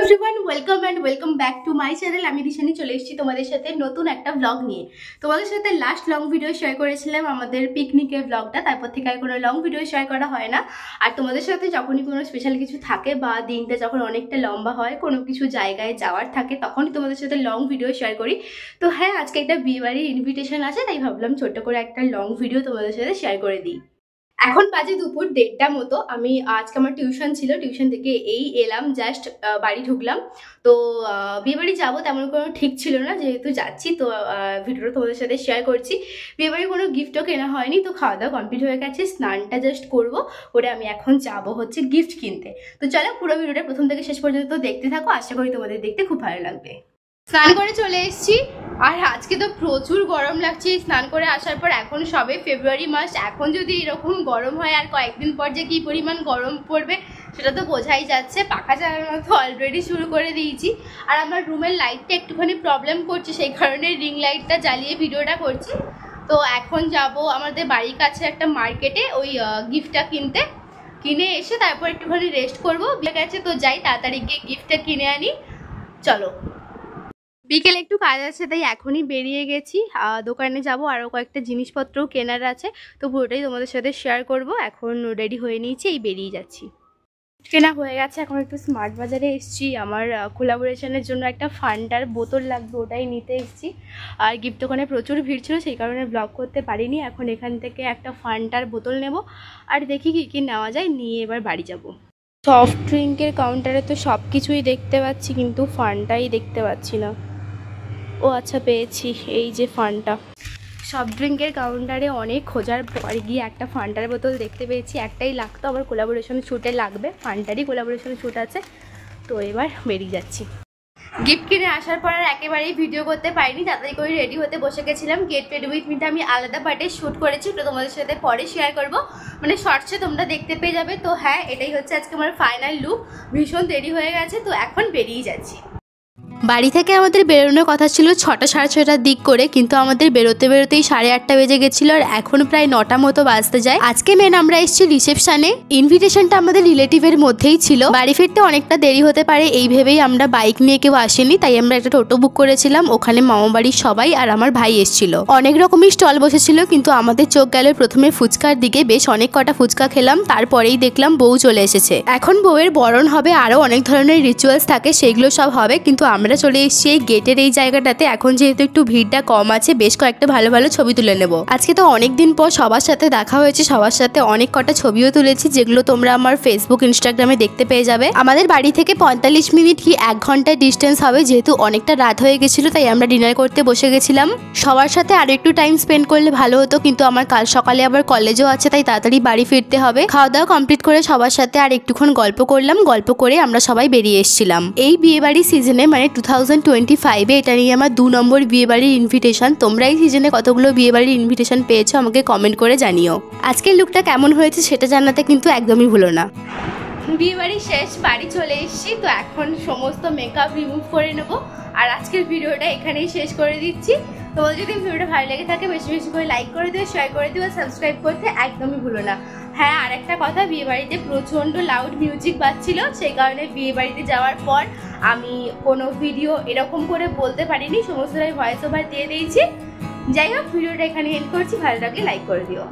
Everyone welcome back to my channel. আমি দিশানি চলে এসেছি তোমাদের সাথে নতুন একটা ব্লগ নিয়ে। তোমাদের সাথে লাস্ট লং ভিডিও শেয়ার করেছিলাম আমাদের পিকনিকের ব্লগটা, তারপর থেকে আর কোনো লং ভিডিও শেয়ার করা হয় না। আর তোমাদের সাথে যখনই কোনো স্পেশাল কিছু থাকে বা দিনটা যখন অনেকটা লম্বা হয়, কোনো কিছু জায়গায় যাওয়ার থাকে, তখনই তোমাদের সাথে লং ভিডিও শেয়ার করি। তো হ্যাঁ, আজকে একটা বিয়েবাড়ির ইনভিটেশন আছে, তাই ভাবলাম ছোট্ট করে একটা লং ভিডিও তোমাদের সাথে শেয়ার করে দিই। এখন বাজে দুপুর 1:30 মতো। আমি আজকে আমার টিউশন ছিল, টিউশন থেকে এই এলাম, জাস্ট বাড়ি ঢুকলাম। তো বিয়েবাড়ি যাবো তেমন কোনো ঠিক ছিল না, যেহেতু যাচ্ছি তো ভিডিওটা তোমাদের সাথে শেয়ার করছি। বিয়েবাড়ি কোনো গিফটও কেনা হয়নি, তো খাওয়া দাওয়া কমপ্লিট হয়ে গেছে, স্নানটা জাস্ট করবো, করে আমি এখন যাবো হচ্ছে গিফট কিনতে। তো চলো পুরো ভিডিওটা প্রথম থেকে শেষ পর্যন্ত দেখতে থাকো, আশা করি তোমাদের দেখতে খুব ভালো লাগবে। স্নান করে চলে এসেছি, আর আজকে তো প্রচুর গরম লাগছে স্নান করে আসার পর। এখন সবে ফেব্রুয়ারি মাস, এখন যদি এরকম গরম হয় আর কয়েকদিন পর যে কি পরিমাণ গরম পড়বে সেটা তো বোঝাই যাচ্ছে। পাখা চালানো তো অলরেডি শুরু করে দিয়েছি। আর আমার রুমের লাইটটা একটুখানি প্রবলেম করছে, সেই কারণে রিং লাইটটা জ্বালিয়ে ভিডিওটা করছি। তো এখন যাব আমাদের বাড়ির কাছে একটা মার্কেটে ওই গিফটটা কিনতে। কিনে এসে তারপর একটুখানি রেস্ট করবো। বিয়ে গেছে তো যাই তাড়াতাড়ি গিয়ে গিফটটা কিনে আনি। চলো, বিকেলে একটু কাজ আছে তাই এখনই বেরিয়ে গেছি। দোকানে যাব, আরও কয়েকটা জিনিসপত্রও কেনার আছে, তো পুরোটাই তোমাদের সাথে শেয়ার করব। এখন রেডি হয়ে নিয়েছি, এই বেরিয়ে যাচ্ছি। কেনা হয়ে গেছে, এখন একটু স্মার্ট বাজারে এসেছি। আমার কোলাবোরেশনের জন্য একটা ফান্ডার বোতল লাগবে, ওটাই নিতে এসেছি। আর গিফট দোকানে প্রচুর ভিড় ছিল, সেই কারণে ব্লগ করতে পারিনি। এখন এখান থেকে একটা ফান্ডার বোতল নেব, আর দেখি কী কী নেওয়া যায়, নিয়ে এবার বাড়ি যাব। সফট ড্রিঙ্কের কাউন্টারে তো সব কিছুই দেখতে পাচ্ছি, কিন্তু ফান্ডাই দেখতে পাচ্ছি না। ও আচ্ছা, পেয়েছি, এই যে ফান্টা। সফট ড্রিঙ্কের কাউন্টারে অনেক খোঁজার পরে গিয়ে একটা ফান্টার বোতল দেখতে পেয়েছি। একটাই লাগতো, আবার কোলাবোরেশন শ্যুটে লাগবে, ফান্টারই কোলাবোরেশন শ্যুট আছে। তো এবার বেরিয়ে যাচ্ছি। গিফট কিনে আসার পর আর একেবারেই ভিডিও করতে পারিনি, তাড়াতাড়ি করে রেডি হতে বসে গেছিলাম। গেট রেডি উইথ মিটা আমি আলাদা পার্টে শ্যুট করেছি, তো তোমাদের সাথে পরে শেয়ার করব, মানে শর্টসে তোমরা দেখতে পেয়ে যাবে। তো হ্যাঁ, এটাই হচ্ছে আজকে আমার ফাইনাল লুক। ভীষণ দেরি হয়ে গেছে, তো এখন বেরিয়ে যাচ্ছি। বাড়ি থেকে আমাদের বেরোনোর কথা ছিল 6টা সাড়ে 6টার দিক করে, কিন্তু আমাদের বেরোতে বেরোতেই 8:30 বেজে গেছিলো, আর এখন প্রায় 9টা মতো বাজতে যায়। আজকে মেন আমরা এসেছি রিসেপশনে। ইনভিটেশনটা আমাদের রিলেটিভের মধ্যেই ছিল। বাড়ি ফিরতে অনেকটা দেরি হতে পারে, এই ভেবেই আমরা বাইক নিয়ে কেউ আসেনি, তাই আমরা একটা টোটো বুক করেছিলাম। ওখানে মামা বাড়ির সবাই আর আমার ভাই এসেছিল। অনেক রকমই স্টল বসেছিল, কিন্তু আমাদের চোখ গেল প্রথমে ফুচকার দিকে। বেশ অনেক কটা ফুচকা খেলাম, তারপরেই দেখলাম বউ চলে এসেছে। এখন বউয়ের বরণ হবে, আরো অনেক ধরনের রিচুয়ালস থাকে, সেগুলো সব হবে। কিন্তু আমরা চলে এসেছি এই গেটের এই জায়গাটাতে। এখন যেহেতু একটু ভিড়টা কম আছে, বেশ কয়েকটা ভালো ভালো ছবি তুলে নেব। আজকে তো অনেকদিন পর সবার সাথে দেখা হয়েছে, সবার সাথে অনেক কটা ছবিও তুলেছি, যেগুলো তোমরা আমার ফেসবুক ইনস্টাগ্রামে দেখতে পেয়ে যাবে। আমাদের বাড়ি থেকে 45 মিনিট কি 1 ঘন্টার ডিস্টেন্স হবে, যেহেতু অনেকটা রাত হয়ে গেছিল, তাই আমরা ডিনার করতে বসে গেছিলাম। সবার সাথে আরো একটু টাইম স্পেন্ড করলে ভালো হতো, কিন্তু আমার কাল সকালে আবার কলেজও আছে, তাই তাড়াতাড়ি বাড়ি ফিরতে হবে। খাওয়া দাওয়া কমপ্লিট করে সবার সাথে আর একটুক্ষণ গল্প করলাম, গল্প করে আমরা সবাই বেরিয়ে এসেছিলাম। এই বিয়েবাড়ি সিজনে, মানে 2025-এ এটা নিয়ে আমার 2 নম্বর বিয়েবাড়ির ইনভিটেশন। তোমরা এই সিজনে কতগুলো বিয়েবাড়ির ইনভিটেশন পেয়েছো আমাকে কমেন্ট করে জানিও। আজকের লুকটা কেমন হয়েছে সেটা জানাতে কিন্তু একদমই ভুলো না। বিয়েবাড়ি শেষ, বাড়ি চলে এসেছি, তো এখন সমস্ত মেকআপ রিমুভ করে নেবো। আর আজকের ভিডিওটা এখানেই শেষ করে দিচ্ছি। তোমাদের যদি ভিডিওটা ভালো লেগে থাকে বেশি বেশি করে লাইক করে দিও, শেয়ার করে দিও, সাবস্ক্রাইব করতে একদমই ভুলো না। হ্যাঁ, আর একটা কথা, বিয়েবাড়িতে প্রচণ্ড লাউড মিউজিক বাজছিল, সেই কারণে বিয়েবাড়িতে যাওয়ার পর আমি কোনো ভিডিও এরকম করে বলতে পারিনি, সমস্তটাই ভয়েস ওভার দিয়ে দিয়েছি। যাই হোক, ভিডিওটা এখানে এন্ড করছি, ভালো লাগলে লাইক করে দিও।